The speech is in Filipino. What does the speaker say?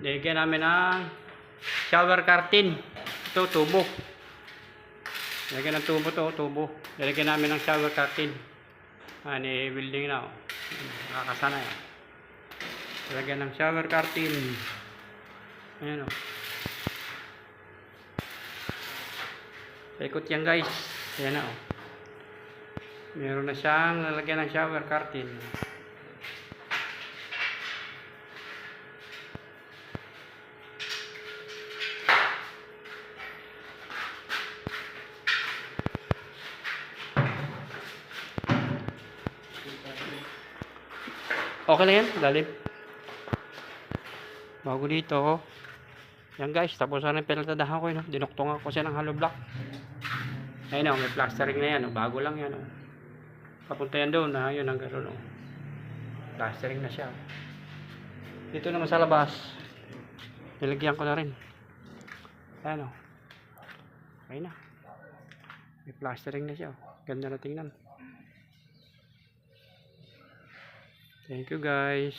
Lagyan namin ng shower curtain. Ito, tubo. Lagyan ng tubo to, tubo. Lagyan namin ng shower curtain. Building na. Nakakasana yan. Lagyan ng shower curtain. Ayan o. Ikot yan guys. Ayan na o. Meron na siyang lalagyan ng shower curtain. Okay lang yan, lalim. Bago dito. Yan guys, tapos na yung pinagdadahan ko yun. Dinuktungan ko siya ng hollow block. Ayun o, may plastering na yan. Bago lang yan o. Papunta yan doon na, yun ang gano'n o. Plastering na siya. Dito naman sa labas, nilagyan ko na rin. Ayan o. Okay na. May plastering na siya o. Ganda na tingnan. Thank you guys.